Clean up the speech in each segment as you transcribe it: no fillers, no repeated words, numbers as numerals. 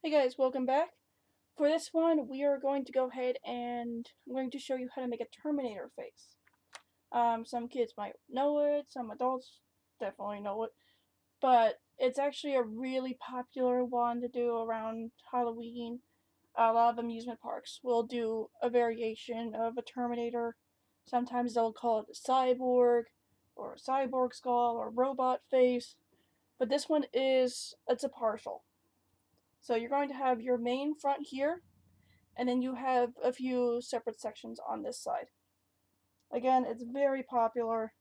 Hey guys, welcome back. For this one, we are going to go ahead and I'm going to show you how to make a Terminator face. Some kids might know it, some adults definitely know it, but it's actually a really popular one to do around Halloween. A lot of amusement parks will do a variation of a Terminator. Sometimes they'll call it a cyborg, or a cyborg skull, or robot face, but this one it's a partial. So you're going to have your main front here, and then you have a few separate sections on this side. Again, it's very popular,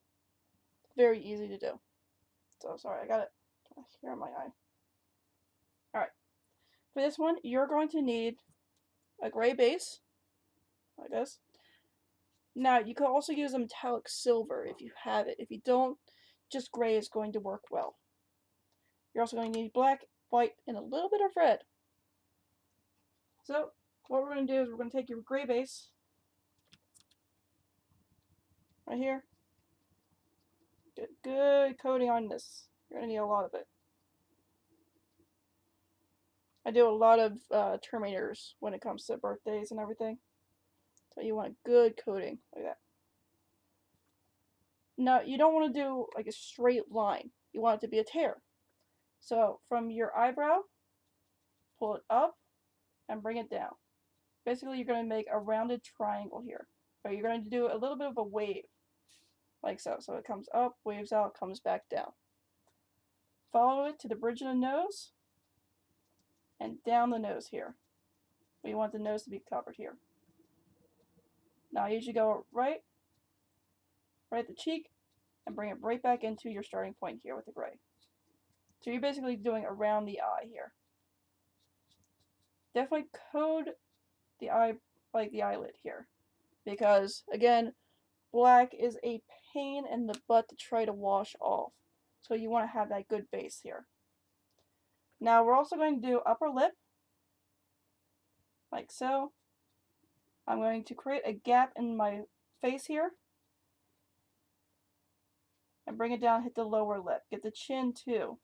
very easy to do. So sorry, I got it here on my eye. Alright, for this one, you're going to need a gray base, like this. Now, you can also use a metallic silver if you have it. If you don't, just gray is going to work well. You're also going to need black, white, and a little bit of red. So, what we're going to do is we're going to take your gray base, right here, get good coating on this. You're going to need a lot of it. I do a lot of Terminators when it comes to birthdays and everything. So you want a good coating, like that. Now, you don't want to do like a straight line. You want it to be a tear. So from your eyebrow, pull it up and bring it down. Basically, you're going to make a rounded triangle here. But you're going to do a little bit of a wave, like so. So it comes up, waves out, comes back down. Follow it to the bridge of the nose and down the nose here. But you want the nose to be covered here. Now, I usually go right at the cheek, and bring it right back into your starting point here with the gray. So you're basically doing around the eye here. Definitely code the eye, like the eyelid here, because again, black is a pain in the butt to try to wash off. So you want to have that good base here. Now we're also going to do upper lip, like so. I'm going to create a gap in my face here, and bring it down, hit the lower lip. Get the chin too.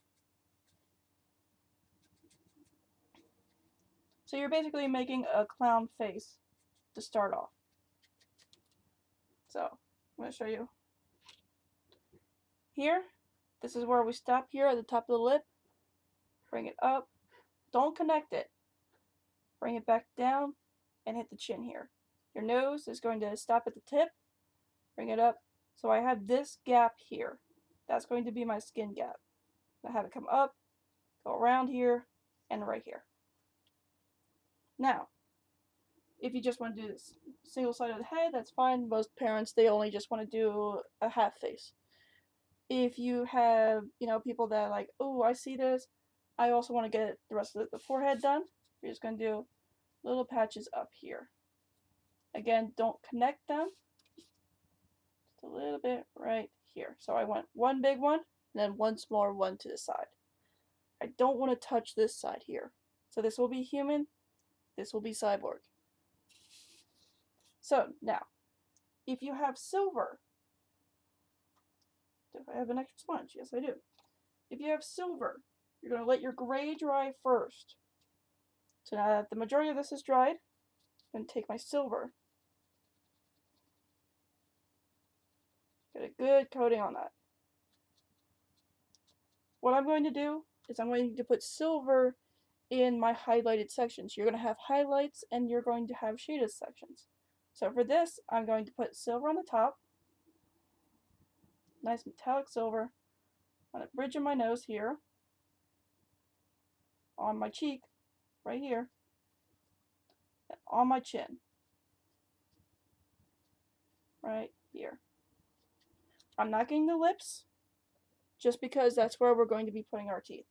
So you're basically making a clown face to start off. So I'm going to show you here. This is where we stop here at the top of the lip. Bring it up. Don't connect it. Bring it back down and hit the chin here. Your nose is going to stop at the tip. Bring it up. So I have this gap here. That's going to be my skin gap. I have it come up, go around here, and right here. Now, if you just want to do this single side of the head, that's fine. Most parents, they only just want to do a half face. If you have, people that are like, oh, I see this, I also want to get the rest of the forehead done, you're just going to do little patches up here. Again, don't connect them. Just a little bit right here. So I want one big one, and then one smaller one to the side. I don't want to touch this side here. So this will be human, this will be cyborg. So now, if you have silver, if I have an extra sponge, yes I do. If you have silver, you're going to let your gray dry first. So now that the majority of this is dried, I'm going to take my silver. Get a good coating on that. What I'm going to do is I'm going to put silver in my highlighted sections. You're going to have highlights and you're going to have shaded sections. So for this, I'm going to put silver on the top. Nice metallic silver on the bridge of my nose here. On my cheek, right here. And on my chin. Right here. I'm not getting the lips, just because that's where we're going to be putting our teeth.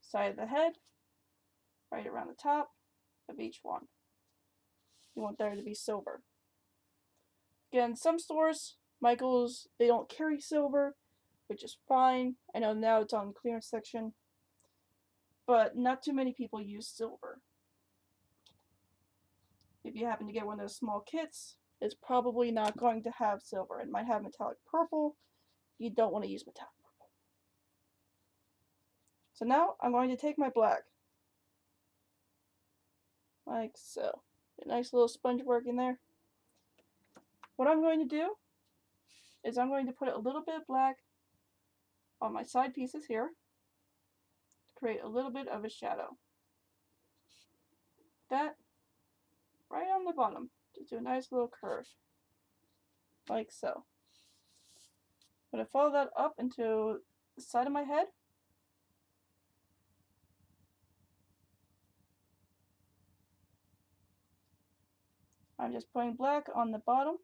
Side of the head, right around the top of each one. You want there to be silver. Again, some stores, Michael's, they don't carry silver, which is fine. I know now it's on the clearance section, but not too many people use silver. If you happen to get one of those small kits, it's probably not going to have silver. It might have metallic purple. You don't want to use metallic purple. So now I'm going to take my black. like so. A nice little sponge work in there. What I'm going to do is I'm going to put a little bit of black on my side pieces here to create a little bit of a shadow. That right on the bottom. Just do a nice little curve. Like so. I'm going to follow that up into the side of my head. I'm just putting black on the bottom.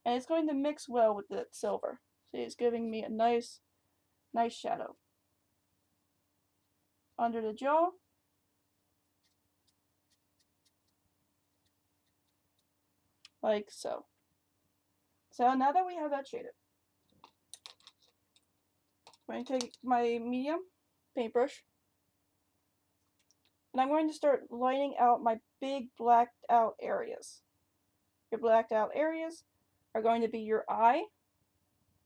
And it's going to mix well with the silver. See, it's giving me a nice shadow. Under the jaw. Like so. So now that we have that shaded, I'm going to take my medium paintbrush. And I'm going to start lining out my big blacked out areas. Your blacked out areas are going to be your eye,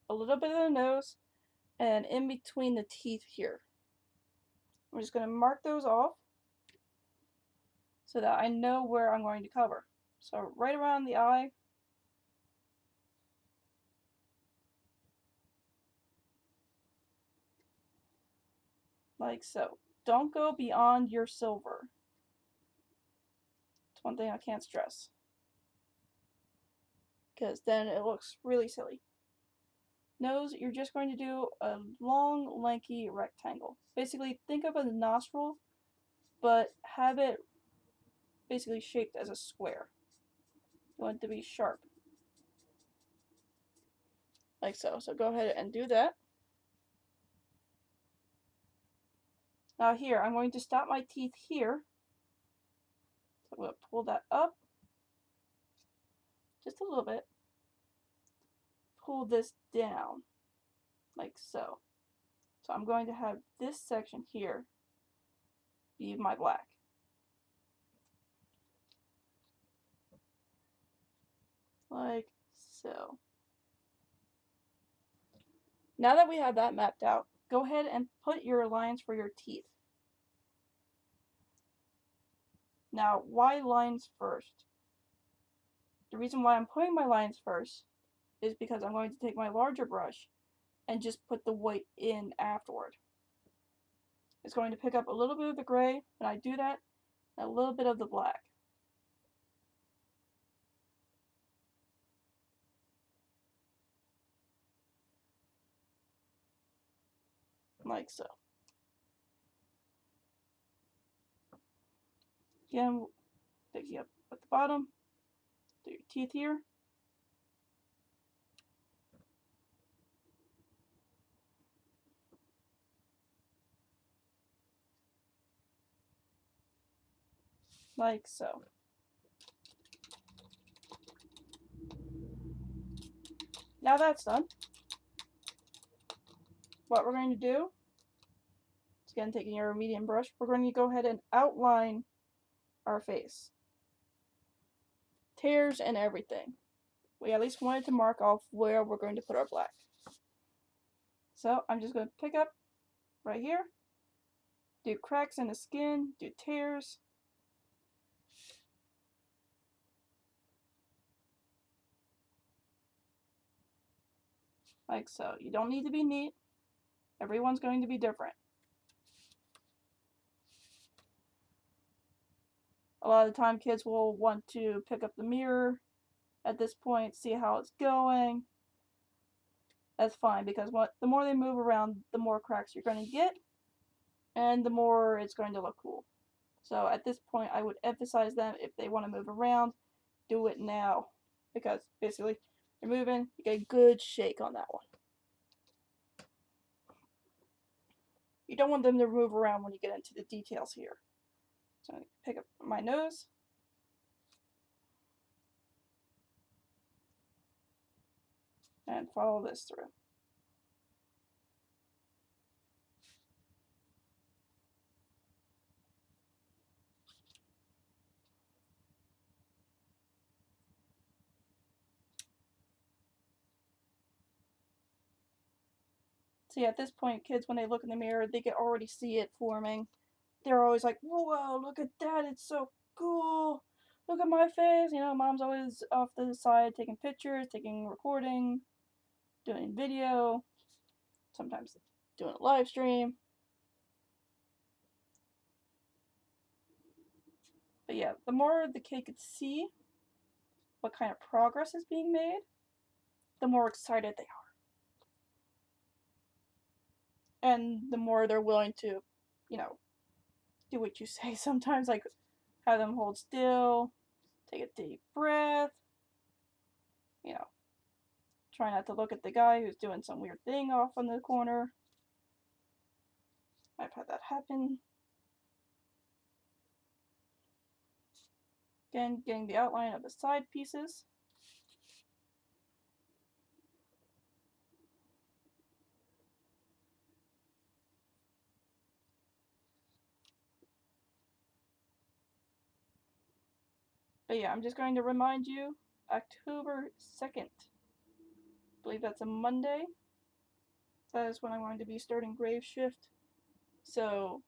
a little bit of the nose, and in between the teeth here. I'm just going to mark those off so that I know where I'm going to cover. So right around the eye. Like so. Don't go beyond your silver. It's one thing I can't stress. Because then it looks really silly. Nose, you're just going to do a long, lanky rectangle. Basically, think of a nostril, but have it basically shaped as a square. You want it to be sharp. Like so. So go ahead and do that. Now here, I'm going to stop my teeth here. So I'm going to pull that up. Just a little bit. Pull this down. Like so. So I'm going to have this section here be my black. Like so. Now that we have that mapped out, go ahead and put your lines for your teeth. Now, why lines first? The reason why I'm putting my lines first is because I'm going to take my larger brush and just put the white in afterward. It's going to pick up a little bit of the gray when I do that, and a little bit of the black. Like so. Again, picking up at the bottom, do your teeth here. Like so. Now that's done, what we're going to do is, again, taking your medium brush, we're going to go ahead and outline our face. Tears and everything. We at least wanted to mark off where we're going to put our black. So I'm just going to pick up right here, do cracks in the skin, do tears. Like so. You don't need to be neat. Everyone's going to be different. A lot of the time kids will want to pick up the mirror at this point, see how it's going. That's fine, because the more they move around, the more cracks you're going to get, and the more it's going to look cool. So at this point, I would emphasize them, if they want to move around, do it now. Because basically, you're moving, you get a good shake on that one. You don't want them to move around when you get into the details here. So I'm going to pick up my nose. And follow this through. See, at this point, kids, when they look in the mirror, they can already see it forming. They're always like, whoa, look at that, it's so cool, look at my face. You know, mom's always off to the side taking pictures, recording, doing video, sometimes doing a live stream. But yeah, the more the kid could see what kind of progress is being made, the more excited they are. And the more they're willing to, you know, do what you say sometimes, like have them hold still, take a deep breath, you know, try not to look at the guy who's doing some weird thing off in the corner. I've had that happen. Again, getting the outline of the side pieces. But yeah, I'm just going to remind you, October 2nd. I believe that's a Monday. That is when I'm going to be starting grave shift. So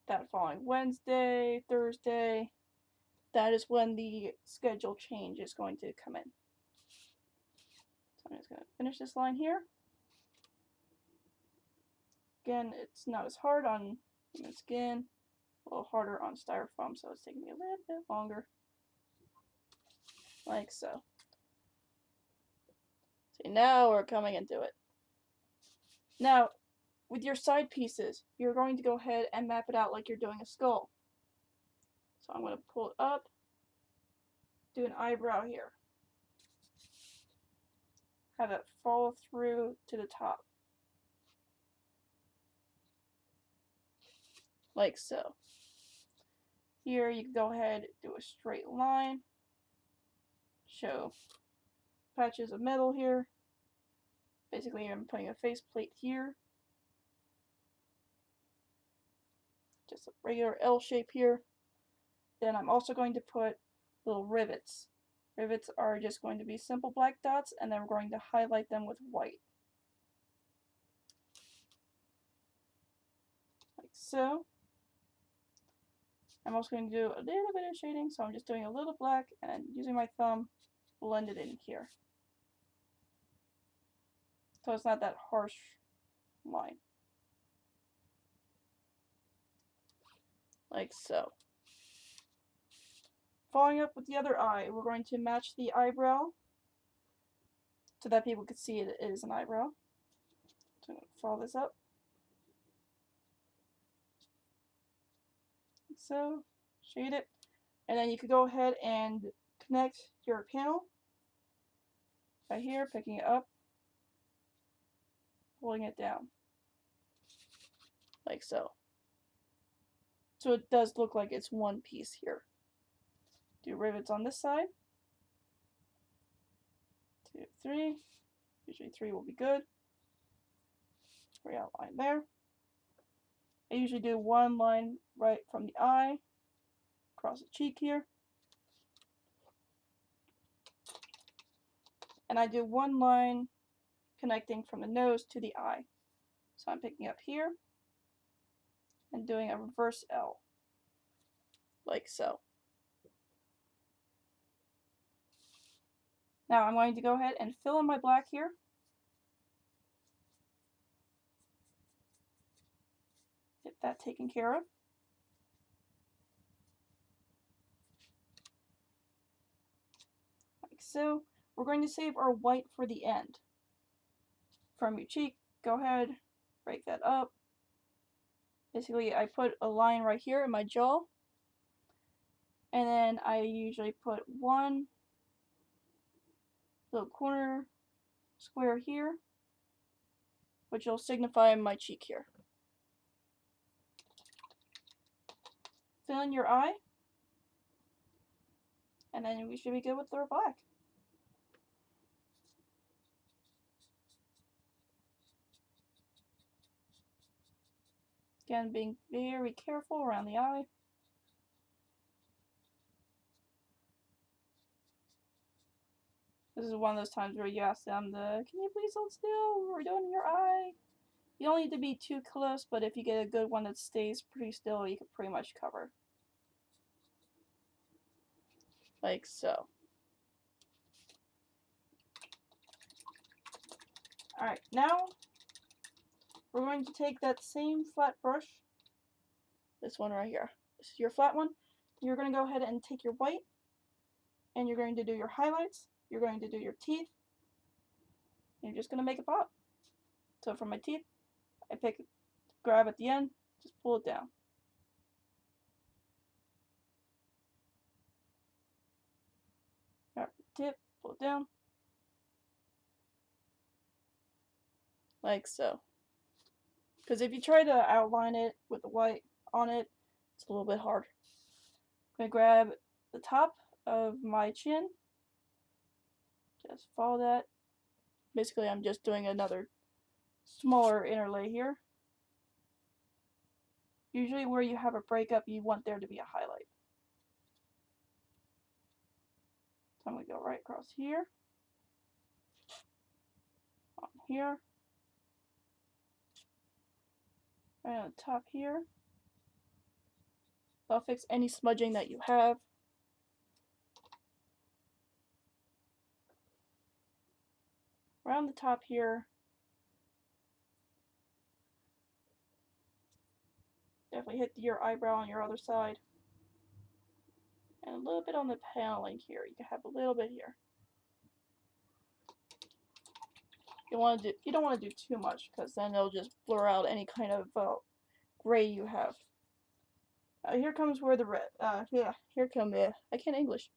that following Wednesday, Thursday, that is when the schedule change is going to come in. So I'm just going to finish this line here. Again, it's not as hard on human skin, a little harder on styrofoam, so it's taking me a little bit longer. Like so. See, now we're coming into it. Now, with your side pieces, you're going to go ahead and map it out like you're doing a skull. So I'm going to pull it up, do an eyebrow here. Have it fall through to the top. Like so. Here you can go ahead and do a straight line. Show patches of metal here. Basically, I'm putting a faceplate here. Just a regular L shape here. Then I'm also going to put little rivets. Rivets are just going to be simple black dots, and then we're going to highlight them with white. Like so. I'm also going to do a little bit of shading, so I'm just doing a little black and then using my thumb, blend it in here. So it's not that harsh line. Like so. Following up with the other eye, we're going to match the eyebrow so that people can see it is an eyebrow. So I'm going to follow this up. Like so. Shade it. And then you could go ahead and connect your panel right here, picking it up, pulling it down. Like so. So it does look like it's one piece here. Do rivets on this side. 2, 3. Usually 3 will be good. 3 outline there. I usually do one line right from the eye, across the cheek here. And I do one line connecting from the nose to the eye. So I'm picking up here and doing a reverse L. Like so. Now I'm going to go ahead and fill in my black here. Get that taken care of. Like so. We're going to save our white for the end. From your cheek, go ahead, break that up. Basically, I put a line right here in my jaw. And then I usually put one little corner square here, which will signify my cheek here. Fill in your eye, and then we should be good with our black. Again, being very careful around the eye. This is one of those times where you ask them, can you please hold still? We're doing your eye. You don't need to be too close, but if you get a good one that stays pretty still, you can pretty much cover. like so. Alright, now we're going to take that same flat brush, this one right here. This is your flat one. You're going to go ahead and take your white, and you're going to do your highlights, you're going to do your teeth, and you're just going to make a pop. So for my teeth, I grab at the end, just pull it down. Grab the tip, pull it down. Like so. Because if you try to outline it with the white on it, it's a little bit hard. I'm going to grab the top of my chin. Just follow that. Basically, I'm just doing another smaller interlay here. Usually where you have a breakup, you want there to be a highlight. So I'm going to go right across here. On here. Right on the top here. That'll fix any smudging that you have. Around the top here. Definitely hit your eyebrow on your other side. And a little bit on the paneling here. You can have a little bit here. You don't want to do too much, because then it'll just blur out any kind of gray you have. Here comes where the red. Here come the. I can't English.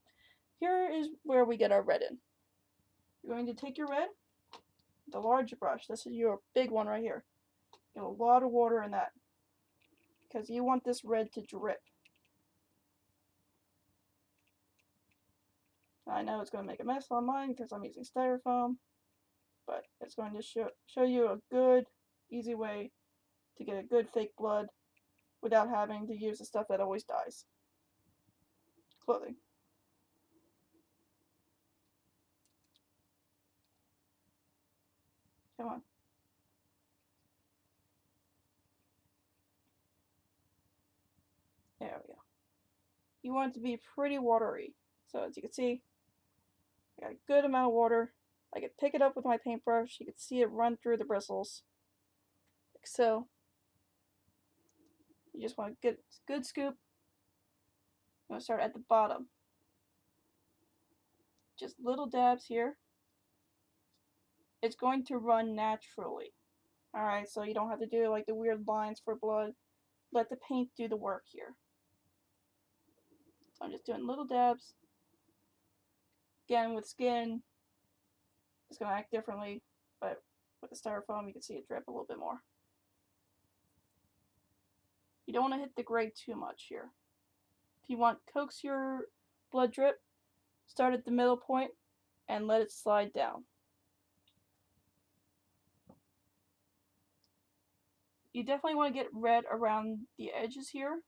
Here is where we get our red in. You're going to take your red, the large brush. This is your big one right here. Get a lot of water in that, because you want this red to drip. I know it's going to make a mess on mine because I'm using styrofoam, but it's going to show you a good, easy way to get a good fake blood without having to use the stuff that always dies. Clothing. Come on. There we go. You want it to be pretty watery. So as you can see, I got a good amount of water. I could pick it up with my paintbrush. You can see it run through the bristles. Like so. You just want to get a good scoop. I'm going to start at the bottom. Just little dabs here. It's going to run naturally. Alright, so you don't have to do like the weird lines for blood. Let the paint do the work here. So I'm just doing little dabs. Again, with skin, it's going to act differently, but with the styrofoam, you can see it drip a little bit more. You don't want to hit the gray too much here. If you want coax your blood drip, start at the middle point and let it slide down. You definitely want to get red around the edges here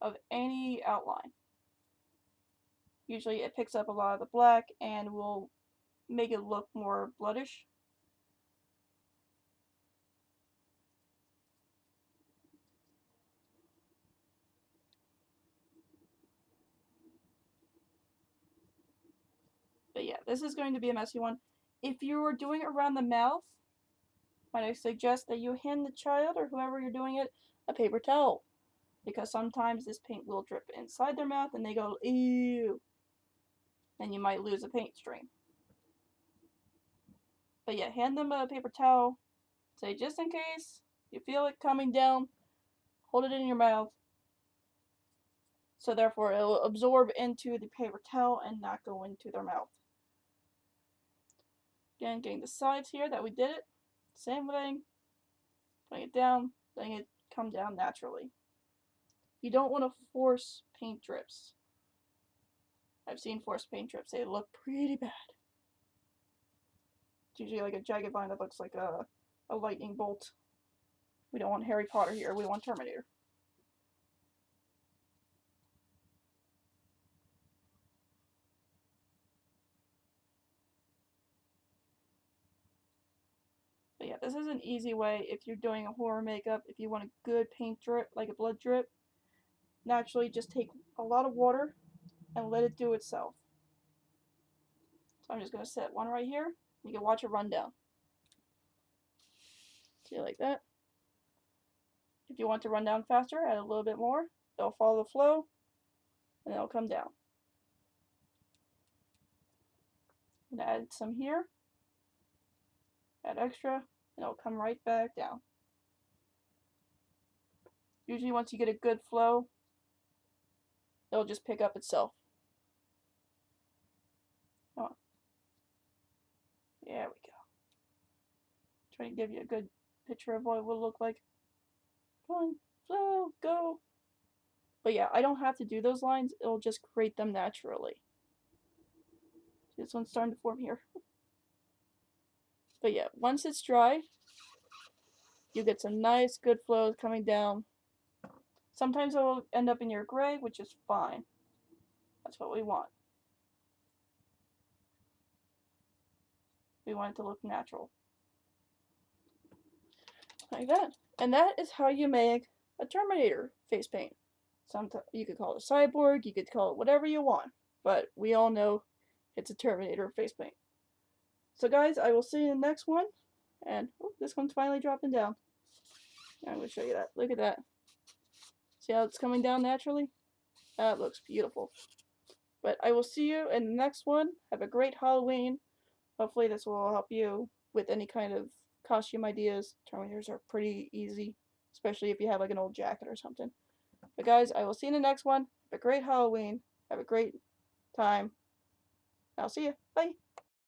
of any outline. Usually it picks up a lot of the black and will make it look more bloodish. But yeah, this is going to be a messy one. If you are doing it around the mouth, might I suggest that you hand the child or whoever you're doing it a paper towel, because sometimes this paint will drip inside their mouth and they go, ew, and you might lose a paint stream. But yeah, hand them a paper towel, say just in case you feel it coming down, hold it in your mouth, so therefore it will absorb into the paper towel and not go into their mouth. Again, getting the sides here that we did it, same thing, putting it down, letting it come down naturally. You don't want to force paint drips. I've seen forced paint drips, they look pretty bad. It's usually like a jagged line that looks like a lightning bolt. We don't want Harry Potter here, we want Terminator. But yeah, this is an easy way if you're doing a horror makeup, if you want a good paint drip, like a blood drip. Naturally, just take a lot of water and let it do itself. So I'm just going to set one right here. You can watch it run down. See, like that. If you want to run down faster, add a little bit more. It'll follow the flow, and it'll come down. I'm going to add some here. Add extra, and it'll come right back down. Usually once you get a good flow, it'll just pick up itself. Come on. There we go. Try to give you a good picture of what it will look like. Come on, flow, go. But yeah, I don't have to do those lines. It'll just create them naturally. See, this one's starting to form here. But yeah, once it's dry, you get some nice good flows coming down. Sometimes it will end up in your gray, which is fine. That's what we want. We want it to look natural. Like that. And that is how you make a Terminator face paint. Sometimes you could call it a Cyborg, you could call it whatever you want, but we all know it's a Terminator face paint. So guys, I will see you in the next one, and this one's finally dropping down. I'm going to show you that. Look at that. See how it's coming down naturally? That looks beautiful. But I will see you in the next one. Have a great Halloween. Hopefully this will help you with any kind of costume ideas. Terminators are pretty easy, especially if you have like an old jacket or something. But guys, I will see you in the next one. Have a great Halloween. Have a great time. I'll see you. Bye.